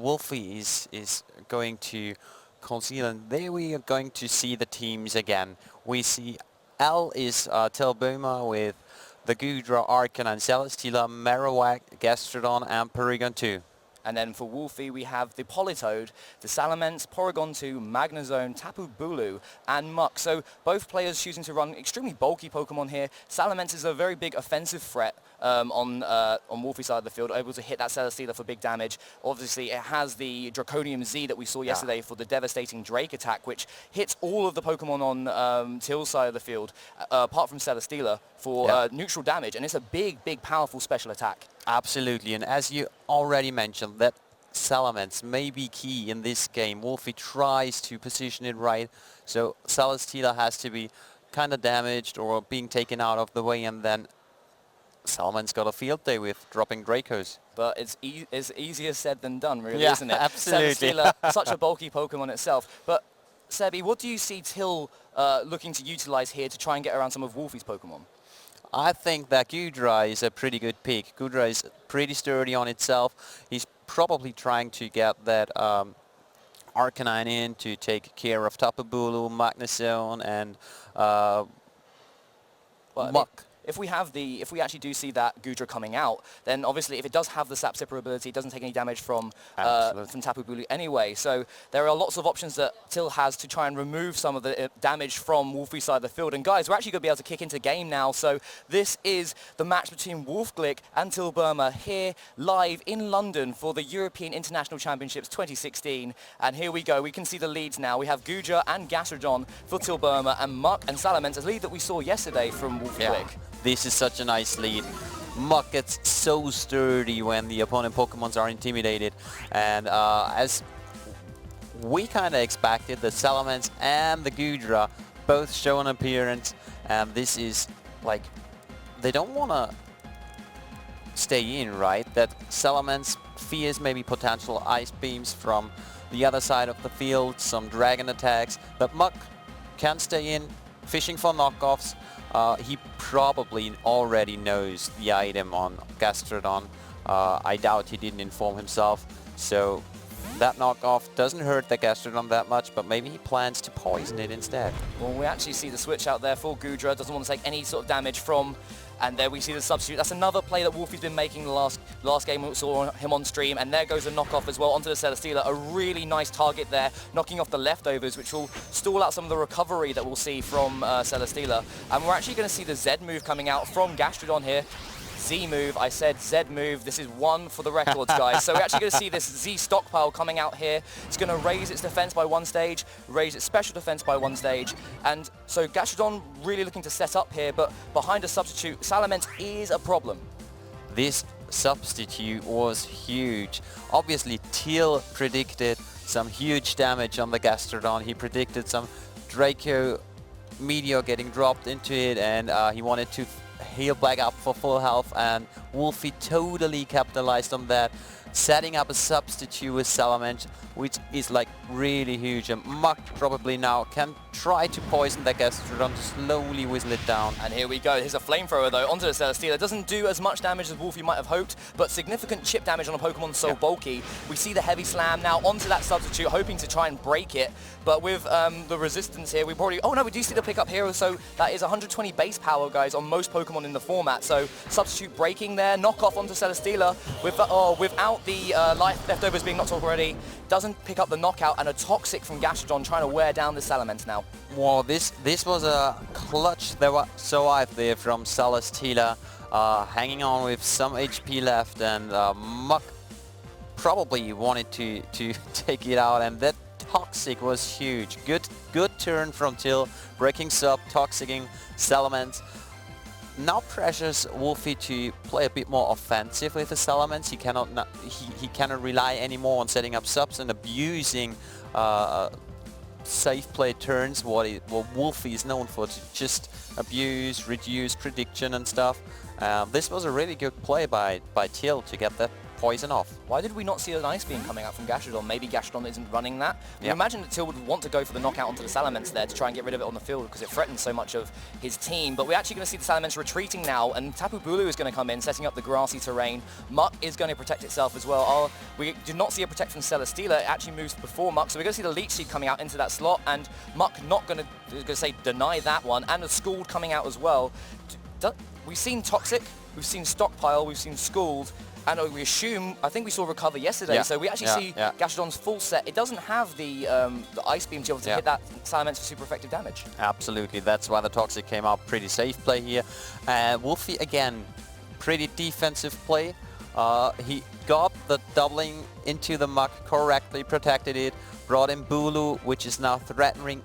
Wolfie is going to conceal, and there we are going to see the teams again. We see L is Telboma with the Gudra, Arcanine, Celesteela, Marowak, Gastrodon, and Porygon 2. And then for Wolfie, we have the Politoed, the Salamence, Porygon 2, Magnezone, Tapu Bulu, and Muck. So both players choosing to run extremely bulky Pokemon here. Salamence is a very big offensive threat on Wolfie's side of the field, able to hit that Celesteela for big damage. Obviously, it has the Draconium Z that we saw yesterday for the devastating Drake attack, which hits all of the Pokemon on Till's side of the field, apart from Celesteela, for neutral damage. And it's a big, big, powerful special attack. Absolutely, and as you already mentioned, that Salamence may be key in this game. Wolfie tries to position it right, so Celesteela has to be kind of damaged or being taken out of the way, and then Salamence got a field day with dropping Dracos. But it's easier said than done, really, Yeah, isn't it? absolutely. Celesteela, such a bulky Pokemon itself. But Sebi, what do you see Till looking to utilize here to try and get around some of Wolfie's Pokemon? I think that Gudra is a pretty good pick. Gudra is pretty sturdy on itself. He's probably trying to get that Arcanine in to take care of Tapu Bulu, Magnezone, and Muck. If we actually do see that Gudra coming out, then obviously if it does have the Sap Sipper ability, it doesn't take any damage from Tapu Bulu anyway. So there are lots of options that Till has to try and remove some of the damage from Wolfie's side of the field. And guys, we're actually going to be able to kick into game now. So this is the match between Wolfglick and Till Burma here live in London for the European International Championships 2016. And here we go. We can see the leads now. We have Gudra and Gastrodon for Till Burma, and Muck and Salamence, a lead that we saw yesterday from Wolfglick. Yeah. This is such a nice lead. Muck gets so sturdy when the opponent Pokemons are intimidated, and as we kind of expected, the Salamence and the Gudra both show an appearance, and this is like, they don't want to stay in, right? That Salamence fears maybe potential ice beams from the other side of the field, some dragon attacks, but Muck can stay in, fishing for knockoffs. He probably already knows the item on Gastrodon. I doubt he didn't inform himself, so that knockoff doesn't hurt the Gastrodon that much, but maybe he plans to poison it instead. Well, we actually see the switch out there for Gudra. Doesn't want to take any sort of damage from, and there we see the substitute. That's another play that Wolfie's been making the last game we saw him on stream, and there goes a knockoff as well onto the Celesteela. A really nice target there, knocking off the leftovers, which will stall out some of the recovery that we'll see from Celesteela. And we're actually going to see the Z move coming out from Gastrodon here. Z move, I said Z move, this is one for the records, guys. So we're actually going to see this Z stockpile coming out here. It's going to raise its defense by one stage, raise its special defense by one stage, and so Gastrodon really looking to set up here, but behind a substitute, Salamence is a problem. This substitute was huge. Obviously, Till predicted some huge damage on the Gastrodon. He predicted some Draco Meteor getting dropped into it, and he wanted to heal back up for full health, and Wolfie totally capitalized on that, setting up a substitute with Salamence, which is like really huge, and Muck probably now can try to poison that Gastrodon to slowly whistle it down. And here we go. Here's a flamethrower though onto the Celesteela. Doesn't do as much damage as Wolfie might have hoped, but significant chip damage on a Pokemon so bulky. We see the heavy slam now onto that substitute, hoping to try and break it, but with the resistance here, we probably... Oh no, we do see the pickup here, so that is 120 base power, guys, on most Pokemon in the format. So substitute breaking there, knockoff onto Celesteela without the life leftovers being knocked off already. Doesn't pick up the knockout, and a Toxic from Gastrodon trying to wear down the Salamence now. Wow, this was a clutch survive there from Celesteela, hanging on with some HP left, and Muck probably wanted to take it out, and that Toxic was huge. Good turn from Till, breaking sub, toxicing Salamence. Now pressures Wolfie to play a bit more offensive with the Salamence. He cannot rely anymore on setting up subs and abusing safe play turns, what Wolfie is known for, to just abuse, reduce prediction and stuff. This was a really good play by Till to get that poison off. Why did we not see an Ice Beam coming out from Gastrodon? Maybe Gastrodon isn't running that. You imagine that Till would want to go for the knockout onto the Salamence there to try and get rid of it on the field because it threatens so much of his team. But we're actually going to see the Salamence retreating now, and Tapu Bulu is going to come in, setting up the grassy terrain. Muck is going to protect itself as well. We did not see a protect from Celesteela. It actually moves before Muck, so we're going to see the Leech Seed coming out into that slot, and Muck not going to say deny that one, and the Scald coming out as well. We've seen Toxic, we've seen Stockpile, we've seen Scald, and we assume, I think we saw Recover yesterday, so we actually see Gastrodon's full set. It doesn't have the Ice Beam to be able to hit that Salamence for super effective damage. Absolutely, that's why the Toxic came out. Pretty safe play here. Wolfie, again, pretty defensive play. He got the doubling into the Muck correctly, protected it, brought in Bulu, which is now threatening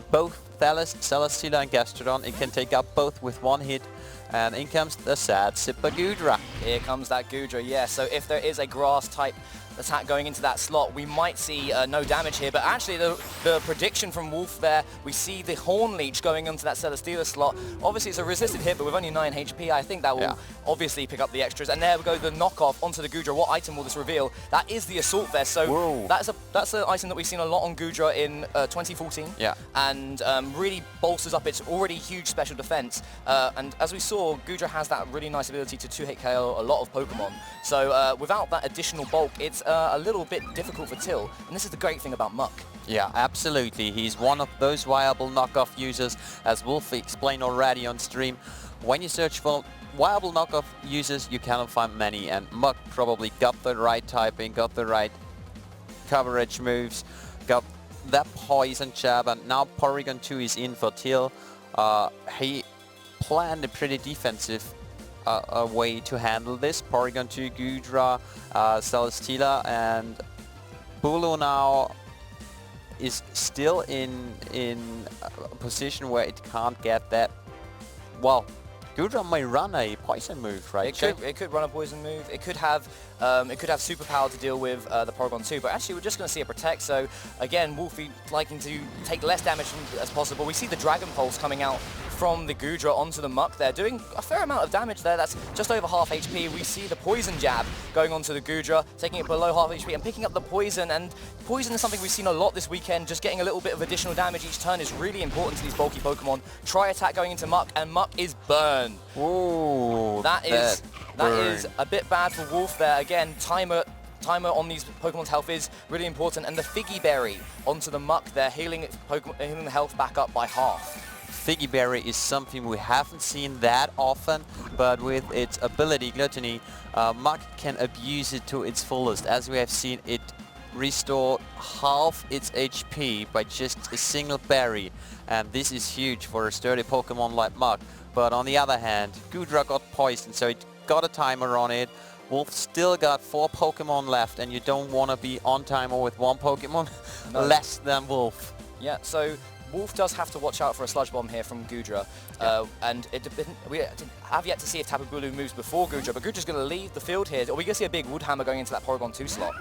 both Celesteela and Gastrodon. It can take out both with one hit. And in comes the sad Sipper Goodra. Here comes that Goodra, yeah. So if there is a grass type attack going into that slot, we might see no damage here. But actually, the prediction from Wolf there, we see the Horn Leech going into that Celesteela slot. Obviously, it's a resisted hit, but with only 9 HP, I think that will obviously pick up the extras. And there we go, the knockoff onto the Goodra. What item will this reveal? That is the Assault Vest. So that's an item that we've seen a lot on Goodra in 2014. Yeah. And really bolsters up its already huge special defense. And as we saw, Goodra has that really nice ability to 2-hit KO a lot of Pokemon. So without that additional bulk, it's a little bit difficult for Till, and this is the great thing about Muck. Yeah, absolutely. He's one of those viable knockoff users, as Wolfie explained already on stream. When you search for viable knockoff users, you cannot find many, and Muck probably got the right typing, got the right coverage moves, got that poison jab, and now Porygon 2 is in for Till. He planned a pretty defensive a way to handle this. Porygon 2, Goodra, Celesteela, and Bulu now is still in a position where it can't get that. Well, Goodra may run a poison move, right? It could run a poison move. It could have superpower to deal with the Porygon 2, but actually we're just going to see a protect. So again, Wolfie liking to take less damage as possible. We see the Dragon Pulse coming out from the Goodra onto the Muck there, doing a fair amount of damage there. That's just over half HP. We see the Poison Jab going onto the Goodra, taking it below half HP and picking up the Poison. And Poison is something we've seen a lot this weekend. Just getting a little bit of additional damage each turn is really important to these bulky Pokemon. Tri-attack going into Muck, and Muck is burned. Ooh, that is a bit bad for Wolf there. Again, timer on these Pokemon's health is really important, and the Figgy Berry onto the Muck there, healing the health back up by half. Figgy Berry is something we haven't seen that often, but with its ability, Gluttony, Muck can abuse it to its fullest. As we have seen, it restored half its HP by just a single berry, and this is huge for a sturdy Pokemon like Muck. But on the other hand, Goodra got poisoned, so it got a timer on it. Wolf still got 4 Pokemon left, and you don't want to be on timer with 1 Pokemon less than Wolf. Yeah, so Wolf does have to watch out for a Sludge Bomb here from Goodra, and we have yet to see if Tapu Bulu moves before Goodra, but Goodra's going to leave the field here. Are we going to see a big Wood Hammer going into that Porygon 2 slot?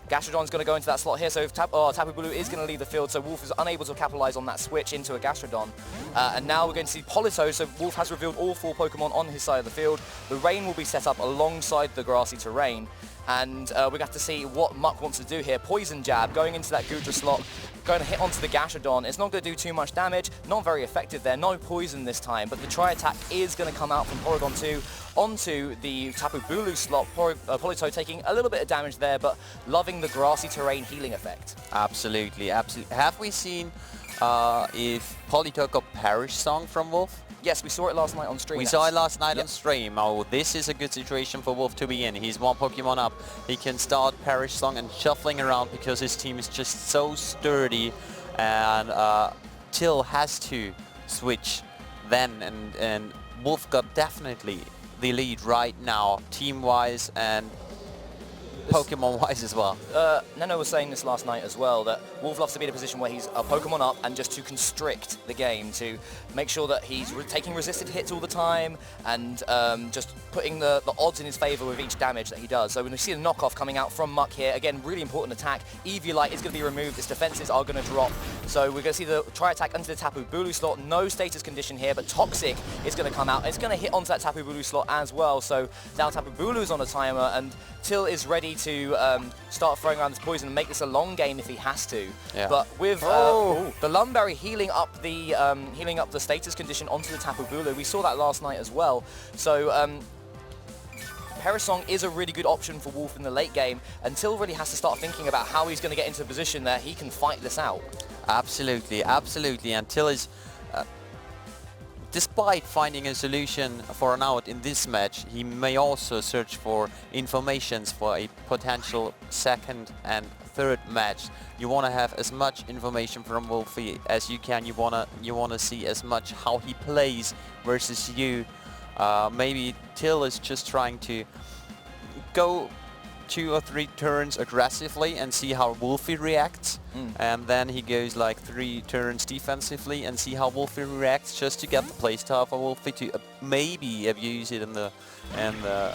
Gastrodon's going to go into that slot here, so if Tapu Bulu is going to leave the field, so Wolf is unable to capitalize on that switch into a Gastrodon. And now we're going to see Polito, so Wolf has revealed all 4 Pokemon on his side of the field. The rain will be set up alongside the grassy terrain, and we have to see what Muck wants to do here. Poison Jab going into that Goodra slot, going to hit onto the Gastrodon. It's not going to do too much damage, not very effective there, no poison this time, but the Tri-Attack is going to come out from Porygon 2 onto the Tapu Bulu slot. Polito taking a little bit of damage there, but loving the grassy terrain healing effect. Absolutely, absolutely. Have we seen if Polito got Perish Song from Wolf? Yes, we saw it last night on stream. We saw it last night on stream. Oh, this is a good situation for Wolf to be in. He's 1 Pokemon up. He can start Perish Song and shuffling around because his team is just so sturdy. And Till has to switch then. And Wolf got definitely the lead right now, team-wise and Pokemon-wise as well. Nano was saying this last night as well, that Wolf loves to be in a position where he's a Pokemon up and just to constrict the game, to make sure that he's taking resisted hits all the time and just putting the odds in his favour with each damage that he does. So when we see the knockoff coming out from Muck here, again, really important attack. Eviolite is going to be removed, its defences are going to drop. So we're going to see the tri-attack into the Tapu Bulu slot. No status condition here, but Toxic is going to come out. It's going to hit onto that Tapu Bulu slot as well. So now Tapu Bulu is on a timer, and Till is ready to start throwing around this poison and make this a long game if he has to. Yeah. But with the Lumberry healing up the status condition onto the Tapu Bulu, we saw that last night as well. So Perisong is a really good option for Wolf in the late game, and Till really has to start thinking about how he's going to get into a position that he can fight this out. Absolutely, absolutely. And Till is, despite finding a solution for an out in this match, he may also search for informations for a potential second and third match. You want to have as much information from Wolfie as you can. You wanna see as much how he plays versus you. Maybe Till is just trying to go 2 or 3 turns aggressively and see how Wolfie reacts, and then he goes like 3 turns defensively and see how Wolfie reacts, just to get the playstyle for Wolfie to maybe abuse it in the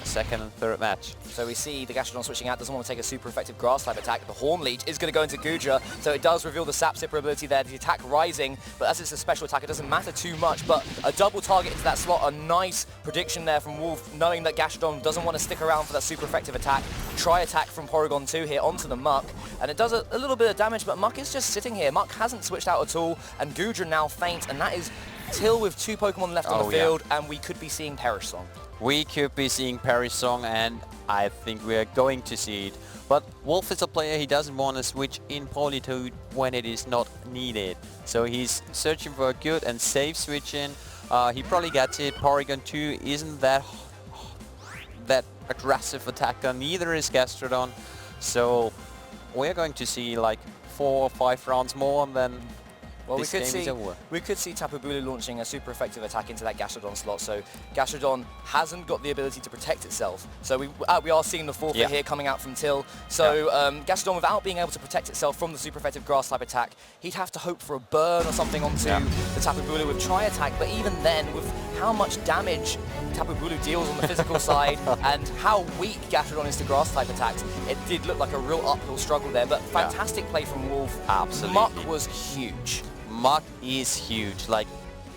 second and third match. So we see the Gastrodon switching out, doesn't want to take a super effective grass type attack. The Horn Leech is going to go into Gudra, so it does reveal the Sap Sipper ability there, the attack rising, but as it's a special attack, it doesn't matter too much. But a double target into that slot, a nice prediction there from Wolf, knowing that Gastrodon doesn't want to stick around for that super effective attack. Tri-attack from Porygon 2 here onto the Muck, and it does a little bit of damage, but Muck is just sitting here. Muck hasn't switched out at all, and Gudra now faints, and that is Till with 2 Pokemon left on the field, and we could be seeing Perisong. We could be seeing Perisong, and I think we are going to see it. But Wolf is a player, he doesn't want to switch in Politoed when it is not needed. So he's searching for a good and safe switch in. He probably gets it. Porygon 2 isn't that aggressive attacker, neither is Gastrodon. So we're going to see like 4 or 5 rounds more, and then we could see Tapu Bulu launching a super effective attack into that Gastrodon slot. So Gastrodon hasn't got the ability to protect itself. So we are seeing the forfeit here coming out from Till. So Gastrodon, without being able to protect itself from the super effective grass type attack, he'd have to hope for a burn or something onto the Tapu Bulu with tri-attack. But even then, with how much damage Tapu Bulu deals on the physical side and how weak Gastrodon is to grass type attacks, it did look like a real uphill struggle there. But fantastic play from Wolf. Absolutely. Muck was huge. Muck is huge. Like,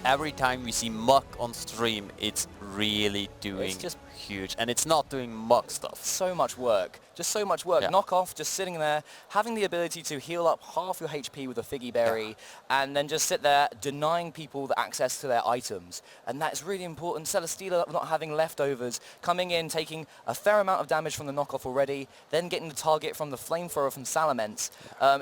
every time we see Muck on stream, it's really doing huge, and it's not doing Muck stuff. So much work. Just so much work. Knockoff, just sitting there, having the ability to heal up half your HP with a Figgy Berry, and then just sit there denying people the access to their items. And that's really important. Celesteela not having leftovers, coming in, taking a fair amount of damage from the knockoff already, then getting the target from the Flamethrower from Salamence.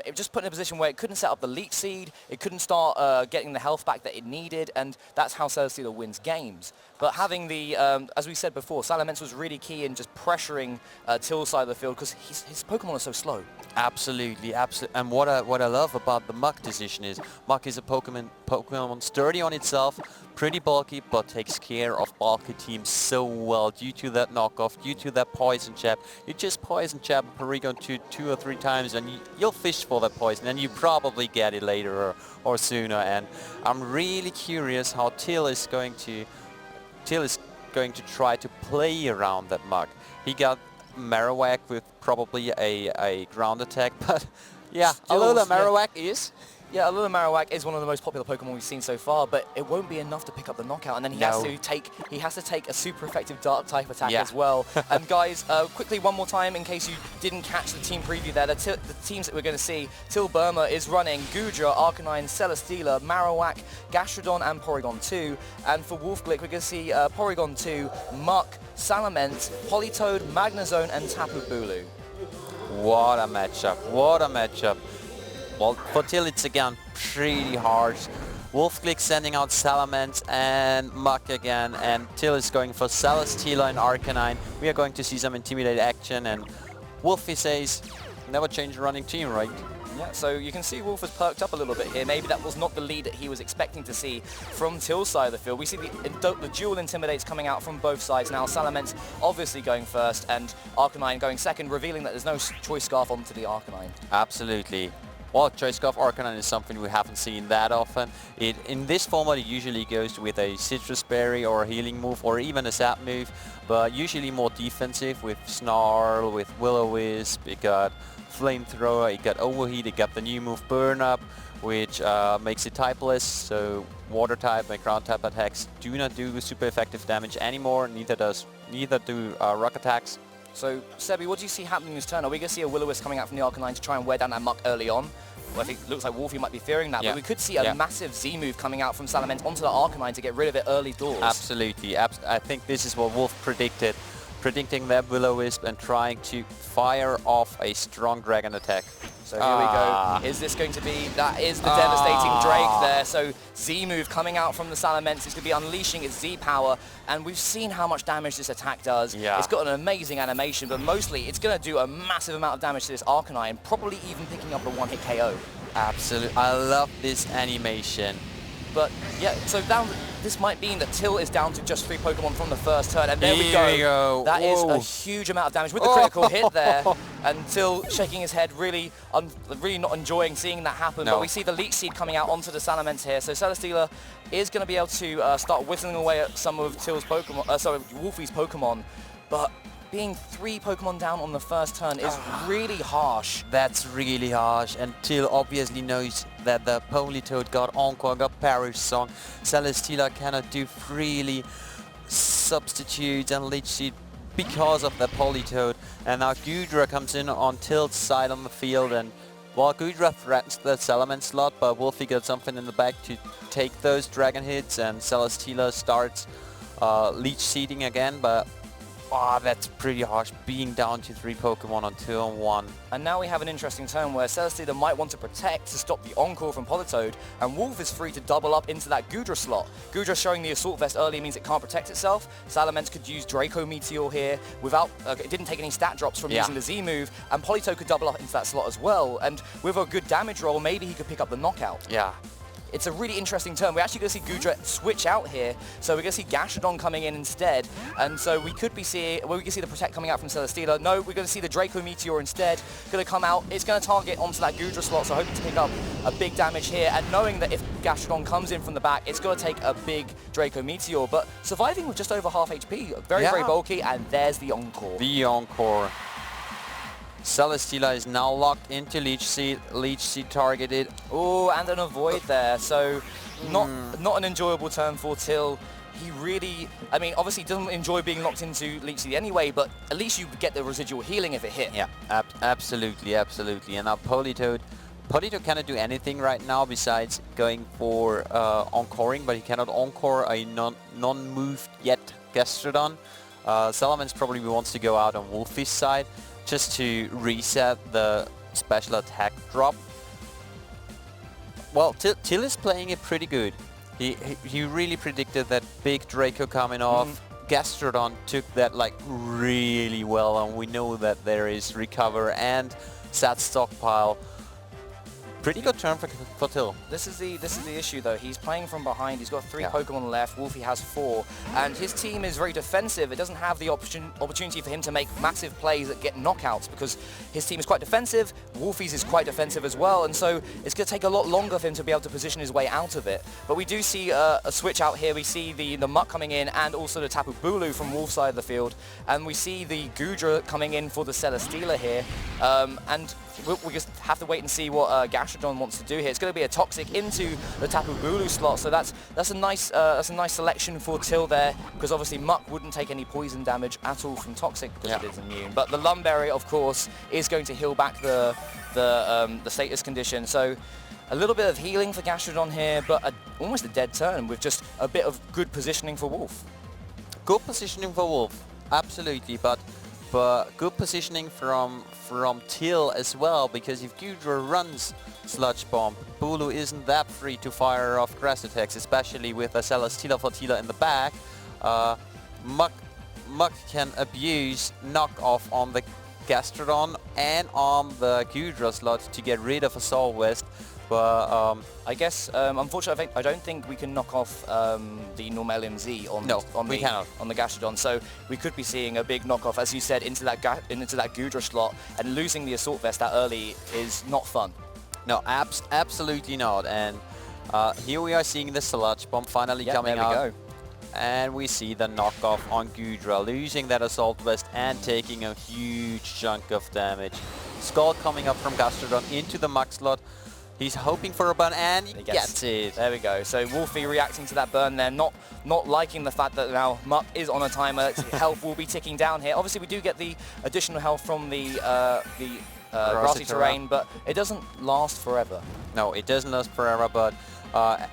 It just put in a position where it couldn't set up the Leech Seed, it couldn't start getting the health back that it needed, and that's how Celesteela wins games. But having the, as we said before, Salamence was really key in just pressuring Till's side of the field, because his Pokemon are so slow. Absolutely, absolutely. And what I love about the Muck decision is Muck is a Pokemon sturdy on itself, pretty bulky, but takes care of bulky teams so well due to that knockoff, due to that poison jab. You just poison jab Porygon 2 or 3 times, and you'll fish for that poison, and you probably get it later or sooner. And I'm really curious how Till is going to try to play around that Muck. He got Marowak with probably a ground attack, but yeah, Alola Marowak is... Yeah, Alola Marowak is one of the most popular Pokemon we've seen so far, but it won't be enough to pick up the knockout, and then he has to take a super effective Dark type attack as well. And guys, quickly one more time in case you didn't catch the team preview there, the teams that we're going to see: Till Burma is running Gudra, Arcanine, Celesteela, Marowak, Gastrodon, and Porygon 2. And for Wolfglick, we're going to see Porygon 2, Muck, Salamence, Politoed, Magnezone, and Tapu Bulu. What a matchup! What a matchup! Well, for Till it's again pretty harsh. Wolfglick sending out Salamence and Muck again, and Till is going for Celesteela and Arcanine. We are going to see some Intimidate action, and Wolfie says, never change a running team, right? Yeah, so you can see Wolf has perked up a little bit here. Maybe that was not the lead that he was expecting to see from Till's side of the field. We see the dual Intimidates coming out from both sides now. Salamence obviously going first, and Arcanine going second, revealing that there's no Choice Scarf onto the Arcanine. Absolutely. Well, Choice-Scarf Arcanine is something we haven't seen that often. In this format it usually goes with a Citrus Berry or a healing move or even a sap move, but usually more defensive with Snarl, with Will-O-Wisp. It got Flamethrower, it got Overheat, it got the new move Burn Up, which makes it typeless, so water type and ground type attacks do not do super effective damage anymore, neither do rock attacks. So, Sebi, what do you see happening this turn? Are we going to see a Will-O-Wisp coming out from the Arcanine to try and wear down that Muck early on? Well, I think it looks like Wolfie might be fearing that, but we could see a massive Z move coming out from Salamence onto the Arcanine to get rid of it early doors. Absolutely. I think this is what Wolf predicted, predicting that Will-O-Wisp and trying to fire off a strong dragon attack. So here we go. Is this going to be... That is the devastating Drake there. So Z move coming out from the Salamence. It's going to be unleashing its Z power. And we've seen how much damage this attack does. Yeah. It's got an amazing animation, but mostly it's going to do a massive amount of damage to this Arcanine, probably even picking up a one-hit KO. Absolutely. I love this animation. But yeah, so this might mean that Till is down to just 3 Pokemon from the first turn, and there we Here we go. That is a huge amount of damage with the critical hit there, and Till shaking his head, really not enjoying seeing that happen. No. But we see the Leech Seed coming out onto the Salamence here, so Celesteela is going to be able to start whistling away at some of Till's Pokemon, Wolfie's Pokemon, but being 3 Pokemon down on the first turn is really harsh. That's really harsh, and Till obviously knows that the Politoed got Encore, got Parrish Song. Celesteela cannot do freely substitutes and Leech Seed because of the Politoed. And now Goodra comes in on Till's side on the field, and while Goodra threatens the Salamence slot, but Wolfie got something in the back to take those dragon hits, and Celesteela starts Leech Seeding again, but that's pretty harsh, being down to 3 Pokemon on 2-on-1. And now we have an interesting turn where Celesteela might want to protect to stop the Encore from Politoed, and Wolf is free to double up into that Goodra slot. Goodra showing the Assault Vest early means it can't protect itself. Salamence could use Draco Meteor here without, it didn't take any stat drops from using the Z move, and Politoed could double up into that slot as well, and with a good damage roll, maybe he could pick up the knockout. Yeah. It's a really interesting turn. We're actually going to see Goodra switch out here, so we're going to see Gastrodon coming in instead, and so we could be seeing, we can see the Protect coming out from Celesteela. No, we're going to see the Draco Meteor instead. Going to come out, it's going to target onto that Goodra slot, so hoping to pick up a big damage here, and knowing that if Gastrodon comes in from the back, it's going to take a big Draco Meteor, but surviving with just over half HP, very bulky, and there's the Encore. The Encore. Celesteela is now locked into Leech Seed targeted. Oh, and an avoid there, so not an enjoyable turn for Till. He really, I mean, obviously doesn't enjoy being locked into Leech Seed anyway, but at least you get the residual healing if it hit. Yeah, absolutely. And now Politoed cannot do anything right now besides going for Encoring, but he cannot Encore a non-moved yet Gastrodon. Salamence probably wants to go out on Wolfie's side, just to reset the special attack drop. Well, Till is playing it pretty good. He really predicted that big Draco coming off. Gastrodon took that like really well, and we know that there is Recover and Sat Stockpile. Pretty good turn for Till. This is the issue though. He's playing from behind. He's got 3 Pokemon left. Wolfie has 4, and his team is very defensive. It doesn't have the opportunity for him to make massive plays that get knockouts because his team is quite defensive. Wolfie's is quite defensive as well, and so it's going to take a lot longer for him to be able to position his way out of it. But we do see a switch out here. We see the Muck coming in, and also the Tapu Bulu from Wolf's side of the field, and we see the Goodra coming in for the Celesteela here, and we just have to wait and see what Gastrodon wants to do here. It's going to be a Toxic into the Tapu Bulu slot, so that's a nice selection for Till there, because obviously Muck wouldn't take any poison damage at all from Toxic because it is immune. But the Lumberry, of course, is going to heal back the status condition. So a little bit of healing for Gastrodon here, but almost a dead turn with just a bit of good positioning for Wolf. Good positioning for Wolf, absolutely, but good positioning from Till as well, because if Goodra runs Sludge Bomb, Bulu isn't that free to fire off grass attacks, especially with a Celesteela Fortila in the back. Muck can abuse knockoff on the Gastrodon and on the Goodra slot to get rid of Assault Vest. But I guess, unfortunately, I don't think we can knock off the Normalium Z on the Gastrodon. So we could be seeing a big knockoff, as you said, into that Goodra slot, and losing the Assault Vest that early is not fun. No, absolutely not. And here we are seeing the Sludge Bomb finally coming there we out. go. And we see the knockoff on Gudra, losing that Assault Vest and taking a huge chunk of damage. Skull coming up from Gastrodon into the Mach slot. He's hoping for a burn and he gets it. There we go. So Wolfie reacting to that burn there, not liking the fact that now Muck is on a timer. Health will be ticking down here. Obviously we do get the additional health from the grassy terrain, but it doesn't last forever. No, it doesn't last forever, but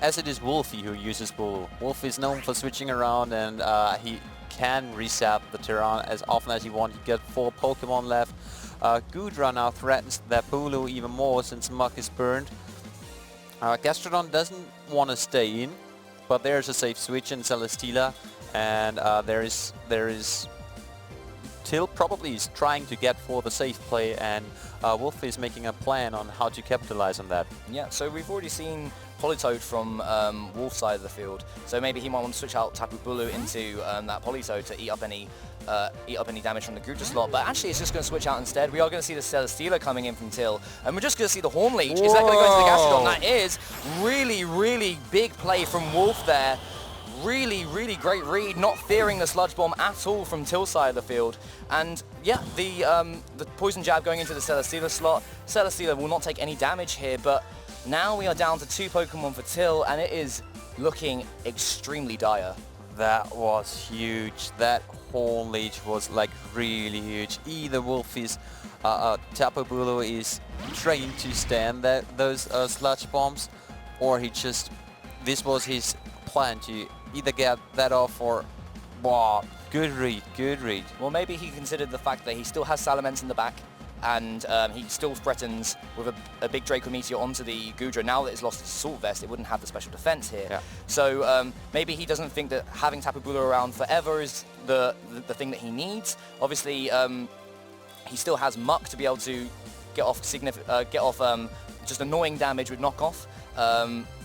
as it is Wolfie who uses Bulu. Wolfie is known for switching around, and he can reset the terrain as often as he wants. He got 4 Pokemon left. Gudra now threatens that Bulu even more since Muck is burned. Gastrodon doesn't want to stay in, but there's a safe switch in Celesteela, and there is Till probably is trying to get for the safe play, and Wolfie is making a plan on how to capitalize on that. Yeah, so we've already seen Politoed from Wolf's side of the field, so maybe he might want to switch out Tapu Bulu into that Politoed to eat up any damage from the Gudra slot, but actually it's just going to switch out instead. We are going to see the Celesteela coming in from Till, and we're just going to see the Horn Leech. Is that going to go into the Gastrodon? That is really, really big play from Wolf there. Really, really great read, not fearing the Sludge Bomb at all from Till's side of the field. And yeah, the Poison Jab going into the Celesteela slot. Celesteela will not take any damage here, but now we are down to 2 Pokemon for Till, and it is looking extremely dire. That was huge. That Horn Leech was like really huge. Either Wolfie's Tapu Bulu is trained to stand those Sludge Bombs, or this was his plan to either get that off or... Wow, good read, good read. Well, maybe he considered the fact that he still has Salamence in the back, and he still threatens with a big Draco Meteor onto the Gudra. Now that it's lost its Assault Vest, it wouldn't have the special defense here. Yeah. So maybe he doesn't think that having Tapu Bulu around forever is the thing that he needs. Obviously, he still has Muck to be able to get off just annoying damage with knockoff.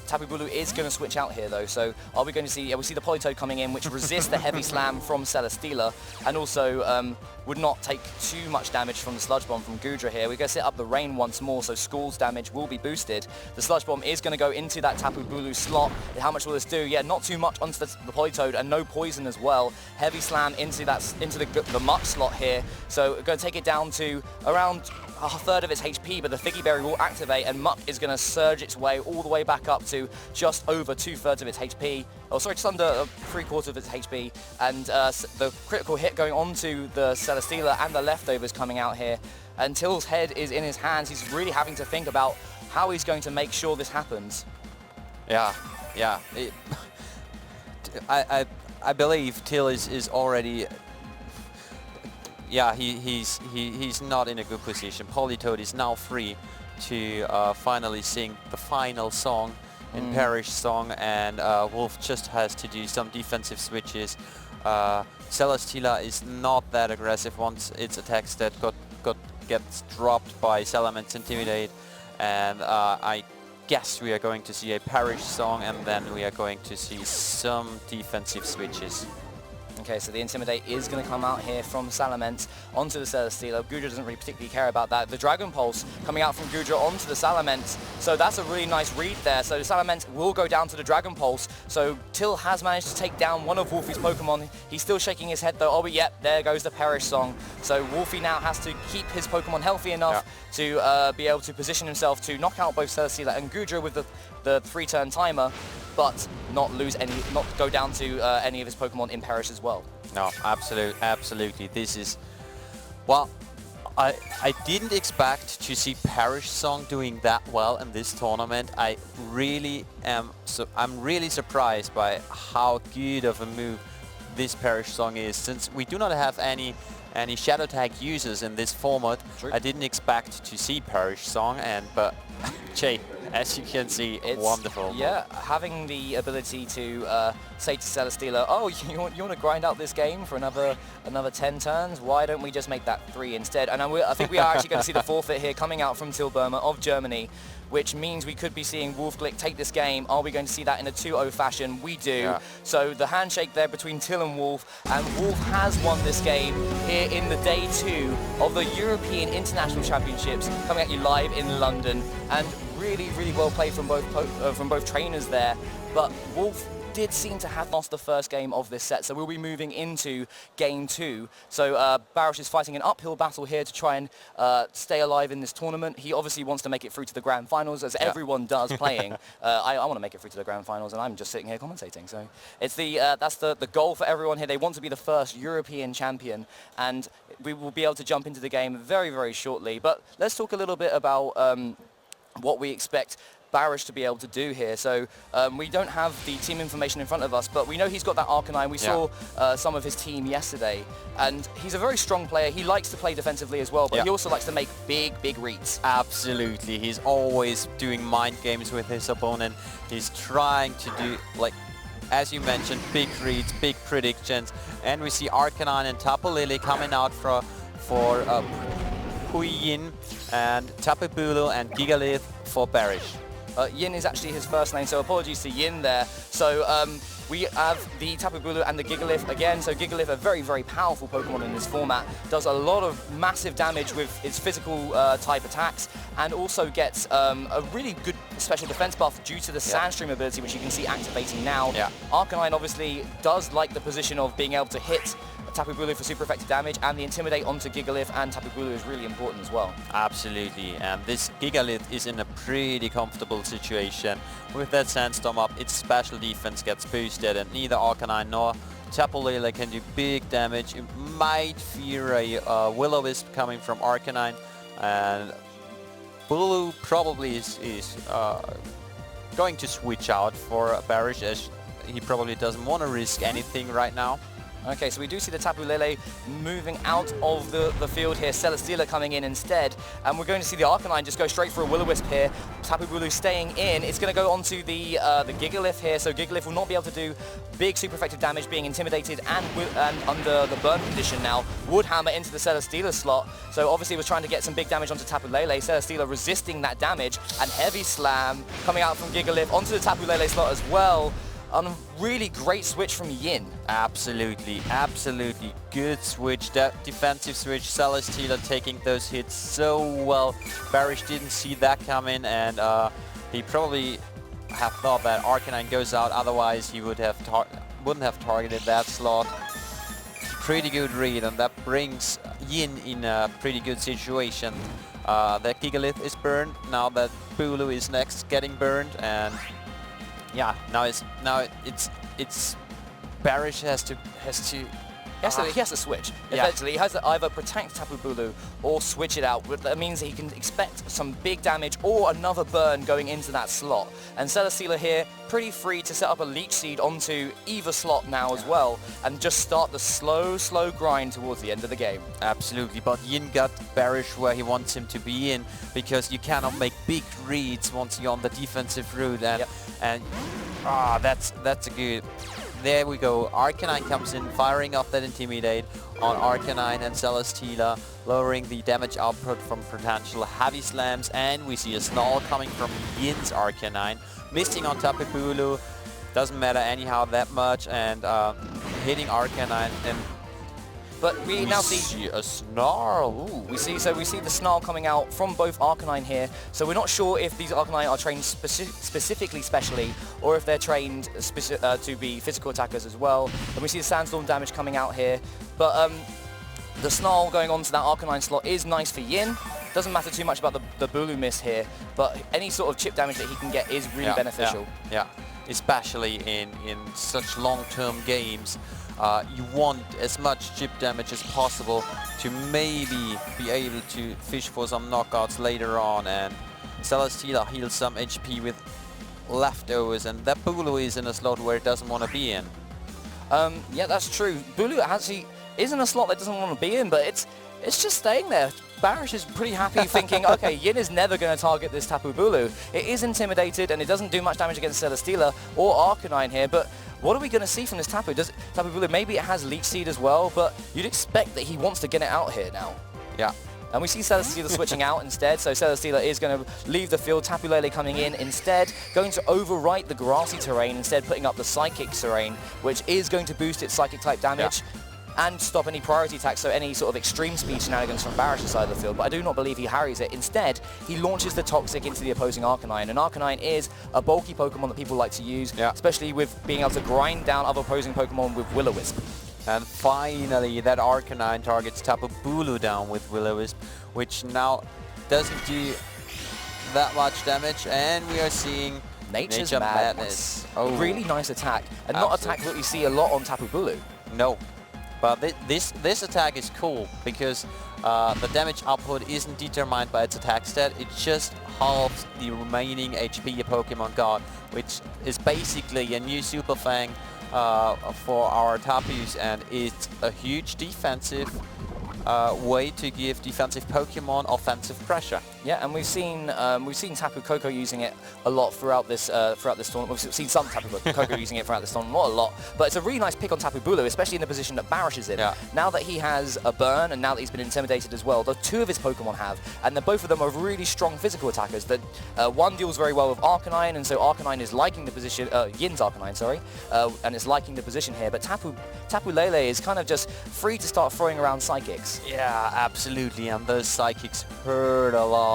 Tapu Bulu is going to switch out here though, so are we going to see... Yeah, we see the Politoed coming in, which resists the heavy slam from Celesteela, and also would not take too much damage from the Sludge Bomb from Gudra here. We're going to set up the Rain once more, so Skull's damage will be boosted. The Sludge Bomb is going to go into that Tapu Bulu slot. How much will this do? Yeah, not too much onto the Politoed, and no poison as well. Heavy slam into the Muck slot here, so we're going to take it down to around a third of its HP, but the Figgy Berry will activate, and Muck is going to surge its way all the way back up to just over 2/3 of its HP. Oh, sorry, just under 3/4 of its HP, and the critical hit going onto the Celesteela and the leftovers coming out here. And Till's head is in his hands. He's really having to think about how he's going to make sure this happens. Yeah. I believe Till is already... Yeah, he's not in a good position. Politoed is now free to finally sing the final song in Parish Song, and Wolf just has to do some defensive switches. Celesteela is not that aggressive once its attack stat gets dropped by Salamence Intimidate, and I guess we are going to see a Parish Song, and then we are going to see some defensive switches. Okay, so the Intimidate is going to come out here from Salamence onto the Celesteela. Gudra doesn't really particularly care about that. The Dragon Pulse coming out from Gudra onto the Salamence. So that's a really nice read there. So the Salamence will go down to the Dragon Pulse. So Till has managed to take down one of Wolfie's Pokemon. He's still shaking his head though. Oh, but yep, there goes the Perish Song. So Wolfie now has to keep his Pokemon healthy enough to be able to position himself to knock out both Celesteela and Gudra with the 3-turn timer, but not go down to any of his Pokemon in Perish as well. No, absolutely. This is... Well, I didn't expect to see Parish Song doing that well in this tournament. I'm really surprised by how good of a move this Parish Song is, since we do not have any Shadow Tag users in this format. True. I didn't expect to see Parish Song, but Jay, as you can see, it's wonderful. Yeah, having the ability to say to Celesteela, oh, you want to grind out this game for another 10 turns? Why don't we just make that 3 instead? And I think we are actually going to see the forfeit here coming out from Tilburma of Germany, which means we could be seeing Wolfglick take this game. Are we going to see that in a 2-0 fashion? We do. Yeah. So the handshake there between Till and Wolf has won this game here in the day 2 of the European International Championships, coming at you live in London, and really, really well played from both trainers there. But Wolf did seem to have lost the first game of this set, so we'll be moving into game 2. So Barish is fighting an uphill battle here to try and stay alive in this tournament. He obviously wants to make it through to the grand finals, as everyone does playing. I want to make it through to the grand finals, and I'm just sitting here commentating. So it's that's the goal for everyone here. They want to be the first European champion, and we will be able to jump into the game very, very shortly. But let's talk a little bit about what we expect Barish to be able to do here. So we don't have the team information in front of us, but we know he's got that Arcanine. We saw some of his team yesterday, and he's a very strong player. He likes to play defensively as well, but he also likes to make big, big reads. Absolutely. He's always doing mind games with his opponent. He's trying to do, like, as you mentioned, big reads, big predictions. And we see Arcanine and Tapu Lele coming out for Puyin, and Tapu Bulu and Gigalith for Barish. Yin is actually his first name, so apologies to Yin there. So we have the Tapu Bulu and the Gigalith again. So Gigalith, a very, very powerful Pokemon in this format, does a lot of massive damage with its physical type attacks, and also gets a really good special defense buff due to the Sandstream ability, which you can see activating now. Arcanine obviously does like the position of being able to hit Tapu Bulu for super effective damage, and the Intimidate onto Gigalith and Tapu Bulu is really important as well. Absolutely, and this Gigalith is in a pretty comfortable situation. With that Sandstorm up, its special defense gets boosted, and neither Arcanine nor Tapu Lele can do big damage. You might fear a Will-O-Wisp coming from Arcanine, and Bulu probably is going to switch out for Barish, as he probably doesn't want to risk anything right now. Okay, so we do see the Tapu Lele moving out of the field here. Celesteela coming in instead. And we're going to see the Arcanine just go straight for a Will-O-Wisp here. Tapu Bulu staying in. It's going to go onto the Gigalith here. So Gigalith will not be able to do big super effective damage, being intimidated and under the burn condition now. Woodhammer into the Celesteela slot. So obviously was trying to get some big damage onto Tapu Lele. Celesteela resisting that damage. And Heavy Slam coming out from Gigalith onto the Tapu Lele slot as well. A really great switch from Yin. Absolutely, absolutely good switch. That defensive switch, Celesteela taking those hits so well. Barish didn't see that coming, and he probably have thought that Arcanine goes out, otherwise he wouldn't have targeted that slot. Pretty good read, and that brings Yin in a pretty good situation. That Gigalith is burned, now that Bulu is next getting burned, and yeah, now it's Barish he has to switch. Eventually, he has to either protect Tapu Bulu or switch it out. That means that he can expect some big damage or another burn going into that slot. And Celesteela here, pretty free to set up a Leech Seed onto either slot now as well, and just start the slow, slow grind towards the end of the game. Absolutely, but Yin got Barish where he wants him to be in, because you cannot make big reads once you're on the defensive route, and that's a good. There we go. Arcanine comes in, firing off that Intimidate on Arcanine and Celesteela, lowering the damage output from potential Heavy Slams, and we see a Snarl coming from Yin's Arcanine, missing on Tapu Bulu. Doesn't matter anyhow that much, and hitting Arcanine, and but we now see a Snarl. Ooh, we see the Snarl coming out from both Arcanine here. So we're not sure if these Arcanine are trained specifically specially, or if they're trained to be physical attackers as well. And we see the Sandstorm damage coming out here. But the Snarl going on to that Arcanine slot is nice for Yin. Doesn't matter too much about the Bulu miss here, but any sort of chip damage that he can get is really beneficial. Yeah, especially in such long-term games. You want as much chip damage as possible to maybe be able to fish for some knockouts later on, and Celesteela heals some HP with leftovers, and that Bulu is in a slot where it doesn't want to be in. Yeah, that's true. Bulu actually is in a slot that doesn't want to be in, but it's just staying there. Barish is pretty happy thinking, okay, Yin is never going to target this Tapu Bulu. It is intimidated and it doesn't do much damage against Celesteela or Arcanine here, but what are we going to see from this Tapu? Does Tapu Bulu, maybe it has Leech Seed as well, but you'd expect that he wants to get it out here now. Yeah. And we see Celesteela switching out instead, so Celesteela is going to leave the field, Tapu Lele coming in instead, going to overwrite the grassy terrain, instead putting up the Psychic terrain, which is going to boost its Psychic type damage. Yeah. And stop any priority attacks, so any sort of extreme speed shenanigans from Barish's side of the field, but I do not believe he harries it. Instead, he launches the Toxic into the opposing Arcanine, and Arcanine is a bulky Pokemon that people like to use, especially with being able to grind down other opposing Pokemon with Will-O-Wisp. And finally, that Arcanine targets Tapu Bulu down with Will-O-Wisp, which now doesn't do that much damage, and we are seeing Nature's Madness. Oh. Really nice attack, and not attack that we see a lot on Tapu Bulu. No. But this attack is cool because the damage output isn't determined by its attack stat. It just halves the remaining HP a Pokemon got, which is basically a new Super Fang for our Tapus, and it's a huge defensive way to give defensive Pokemon offensive pressure. Yeah, and we've seen Tapu Koko using it a lot throughout this tournament. We've seen some Tapu Koko using it throughout this tournament, not a lot, but it's a really nice pick on Tapu Bulu, especially in the position that Barish is in. Yeah. Now that he has a burn, and now that he's been intimidated as well, the two of his Pokemon have, and both of them are really strong physical attackers. That one deals very well with Arcanine, and so Arcanine is liking the position. Yin's Arcanine, sorry, and it's liking the position here. But Tapu Lele is kind of just free to start throwing around Psychics. Yeah, absolutely, and those Psychics hurt a lot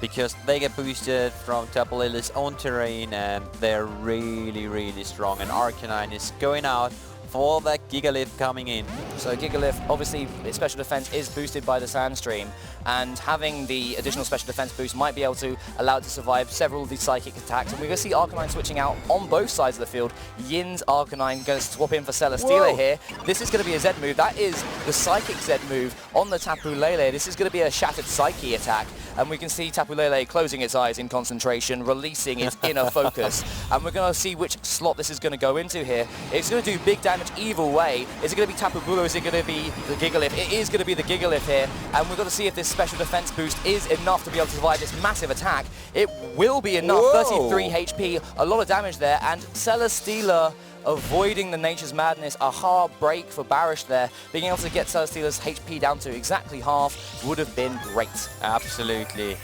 because they get boosted from Tapu Lele's own terrain, and they're really, really strong, and Arcanine is going out for that Gigalith coming in. So Gigalith, obviously, its special defense is boosted by the Sand Stream, and having the additional special defense boost might be able to allow it to survive several of these Psychic attacks. And we're going to see Arcanine switching out on both sides of the field. Yin's Arcanine going to swap in for Celesteela here. This is going to be a Z move. That is the Psychic Z move on the Tapu Lele. This is going to be a Shattered Psyche attack. And we can see Tapu Lele closing its eyes in concentration, releasing its inner focus. And we're going to see which slot this is going to go into here. It's going to do big damage either way. Is it going to be Tapu Bulu or is it going to be the Gigalith? It is going to be the Gigalith here. And we're going to see if this special defense boost is enough to be able to survive this massive attack. It will be enough. Whoa. 33 HP, a lot of damage there. And Celesteela avoiding the Nature's Madness, a hard break for Barish there. Being able to get Celesteela's HP down to exactly half would have been great. Absolutely.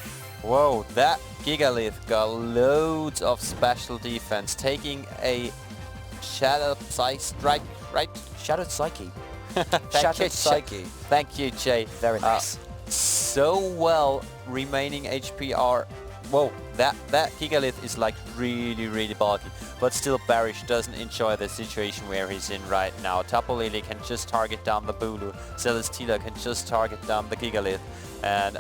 Whoa, that Gigalith got loads of special defense, taking a Shattered Psyche, right? Shattered Psyche. Shattered Psyche. Thank you, Jay. Very nice. So well, remaining HP are... Whoa, that Gigalith is like really, really bulky. But still, Barish doesn't enjoy the situation where he's in right now. Tapu Lele can just target down the Bulu. Celesteela can just target down the Gigalith. And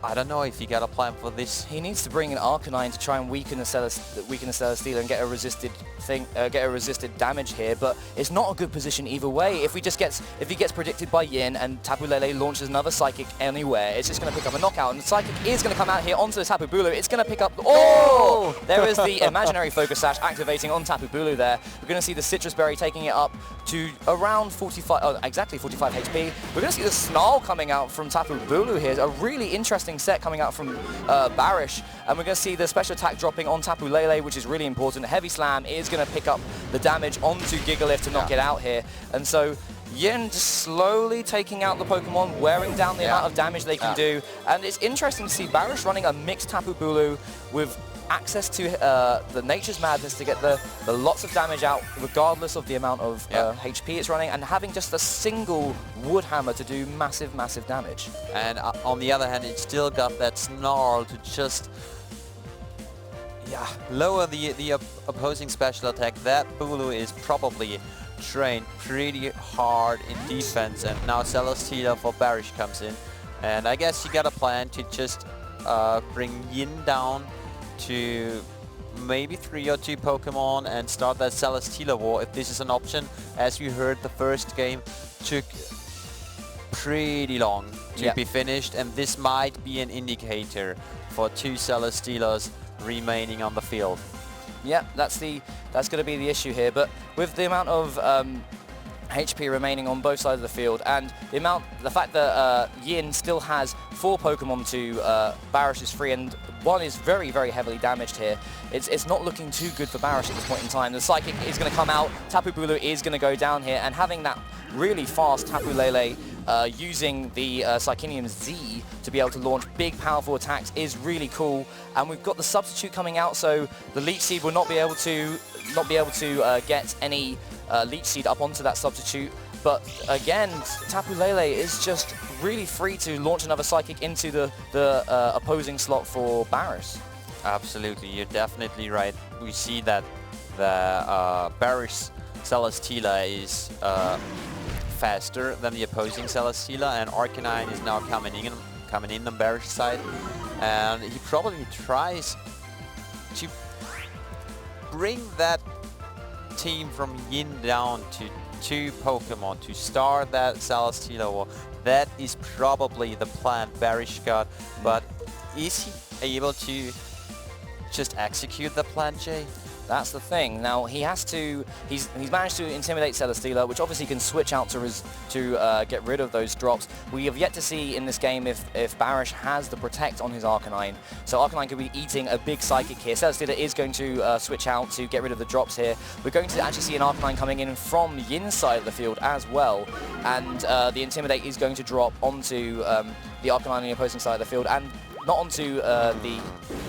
I don't know if he got a plan for this. He needs to bring in Arcanine to try and weaken the Celesteela and get a resisted damage here. But it's not a good position either way. If he gets predicted by Yin and Tapu Lele launches another Psychic anywhere, it's just going to pick up a knockout. And the Psychic is going to come out here onto the Tapu Bulu. It's going to pick up. Oh! There is the imaginary Focus Sash activating on Tapu Bulu there. We're going to see the Citrus Berry taking it up to around 45, exactly 45 HP. We're going to see the Snarl coming out from Tapu Bulu here. A really interesting set coming out from Barish, and we're going to see the special attack dropping on Tapu Lele, which is really important. Heavy Slam is going to pick up the damage onto Gigalith to knock it out here, and so Yin slowly taking out the Pokemon, wearing down the amount of damage they can do, and it's interesting to see Barish running a mixed Tapu Bulu with access to the Nature's Madness to get the lots of damage out regardless of the amount of HP it's running, and having just a single Wood Hammer to do massive, massive damage. And on the other hand, it's still got that Snarl to just lower the opposing special attack. That Bulu is probably trained pretty hard in defense, and now Celesteela for Barish comes in. And I guess you got a plan to just bring Yin down to maybe 3 or 2 Pokemon and start that Celesteela war if this is an option. As we heard, the first game took pretty long to be finished, and this might be an indicator for 2 Celesteelas remaining on the field. Yeah, that's going to be the issue here. But with the amount of HP remaining on both sides of the field, and the fact that Yin still has 4 Pokemon to Barish's 3, and 1 is very, very heavily damaged here. It's not looking too good for Barish at this point in time. The Psychic is going to come out, Tapu Bulu is going to go down here, and having that really fast Tapu Lele using the Psychinium Z to be able to launch big, powerful attacks is really cool. And we've got the Substitute coming out, so the Leech Seed will not be able to get any Leech Seed up onto that Substitute. But again, Tapu Lele is just really free to launch another Psychic into the opposing slot for Barris. Absolutely, you're definitely right. We see that the Barish Celesteela is faster than the opposing Celesteela, and Arcanine is now coming in on Barish's side, and he probably tries to bring that team from Yin down to 2 Pokemon to start that Celesteela war. That is probably the plan Barish got, but is he able to just execute the plan, Jay? That's the thing. Now he's managed to intimidate Celesteela, which obviously can switch out to get rid of those drops. We have yet to see in this game if Barish has the Protect on his Arcanine. So Arcanine could be eating a big Psychic here. Celesteela is going to switch out to get rid of the drops here. We're going to actually see an Arcanine coming in from Yin's side of the field as well. And the Intimidate is going to drop onto the Arcanine on the opposing side of the field, and not onto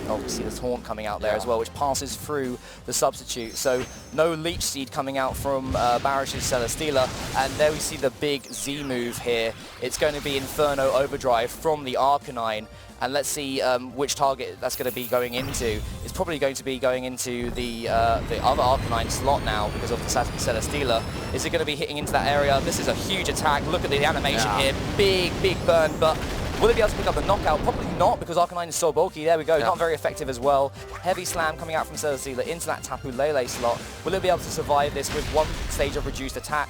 obviously the Taunt coming out there as well, which passes through the Substitute. So no Leech Seed coming out from Barish's Celesteela, and there we see the big Z move here. It's going to be Inferno Overdrive from the Arcanine, and let's see which target that's going to be going into. It's probably going to be going into the other Arcanine slot now because of the Celesteela. Is it going to be hitting into that area? This is a huge attack. Look at the animation here. Big, big burn, but will it be able to pick up the knockout? Probably not, because Arcanine is so bulky. There we go, not very effective as well. Heavy Slam coming out from Celesteela into that Tapu Lele slot. Will it be able to survive this with 1 stage of reduced attack?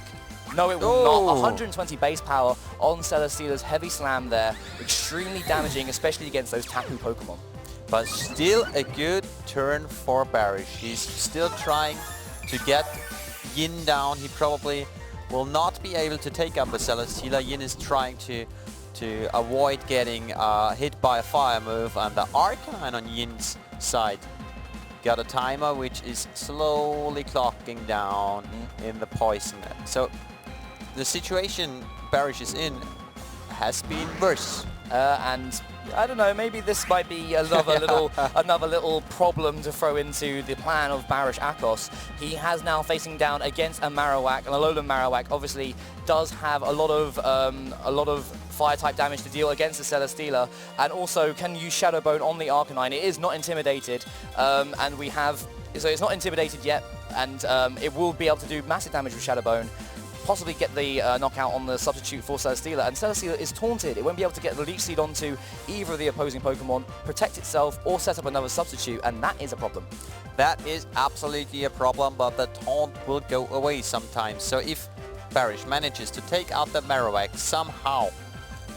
No, it will not. 120 base power on Celesteela's Heavy Slam there. Extremely damaging, especially against those Tapu Pokemon. But still a good turn for Barish. He's still trying to get Yin down. He probably will not be able to take up the Celesteela. Yin is trying to avoid getting hit by a fire move, and the Arcanine on Yin's side got a timer which is slowly clocking down in the poison net. So the situation Barish is in has been worse. And I don't know, maybe this might be another little problem to throw into the plan of Barish Akos. He has now facing down against a Marowak, and a Alolan Marowak obviously does have a lot of fire type damage to deal against the Celesteela, and also can use Shadow Bone on the Arcanine. It is not intimidated, and so it's not intimidated yet, and it will be able to do massive damage with Shadow Bone. Possibly get the knockout on the Substitute for Celesteela, and Celesteela is taunted. It won't be able to get the Leech Seed onto either of the opposing Pokemon, protect itself, or set up another Substitute, and that is a problem. That is absolutely a problem, but the taunt will go away sometimes. So if Barish manages to take out the Marowak somehow,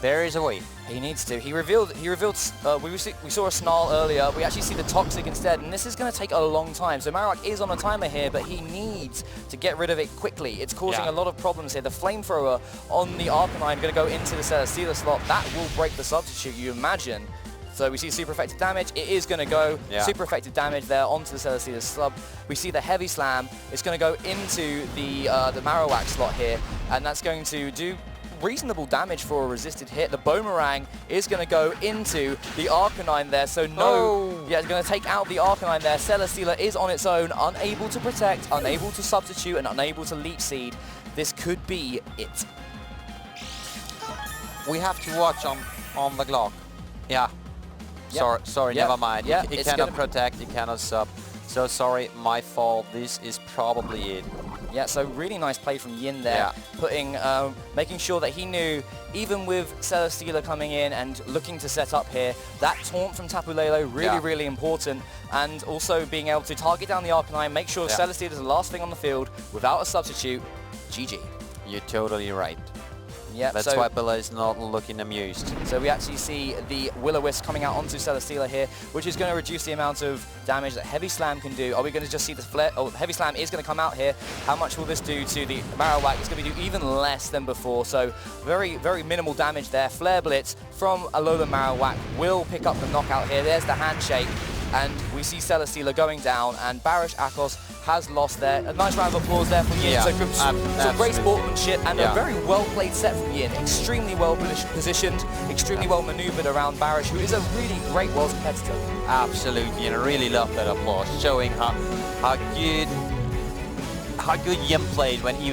there is a way. He needs to. We saw a Snarl earlier. We actually see the Toxic instead, and this is going to take a long time. So Marowak is on a timer here, but he needs to get rid of it quickly. It's causing a lot of problems here. The Flamethrower on the Arcanine going to go into the Celesteela slot. That will break the Substitute, you imagine. So we see super effective damage. It is going to go super effective damage there onto the Celesteela slot. We see the Heavy Slam. It's going to go into the Marowak slot here, and that's going to do reasonable damage for a resisted hit. The Boomerang is going to go into the Arcanine there, so it's going to take out the Arcanine there. Celesteela is on its own, unable to protect, unable to substitute, and unable to Leech Seed. This could be it. We have to watch on the clock. Sorry, never mind. He cannot protect, he cannot sub. So sorry, my fault. This is probably it. Yeah, so really nice play from Yin there, making sure that he knew, even with Celesteela coming in and looking to set up here, that taunt from Tapu Lele really important, and also being able to target down the Arcanine, make sure Celesteela is the last thing on the field without a substitute. GG. You're totally right. Yep, That's why Bella is not looking amused. So we actually see the Will-O-Wisp coming out onto Celesteela here, which is going to reduce the amount of damage that Heavy Slam can do. Are we going to just see the flare? Oh, Heavy Slam is going to come out here. How much will this do to the Marowak? It's going to do even less than before, so very, very minimal damage there. Flare Blitz from Alolan Marowak will pick up the knockout here. There's the handshake, and we see Celesteela going down, and Barish Akos has lost there. A nice round of applause there from Yin. Yeah, So some great sportsmanship and a very well-played set from Yin. Extremely well positioned, extremely well maneuvered around Barish, who is a really great Worlds competitor. Absolutely, and I really love that applause, showing how good Yin played when even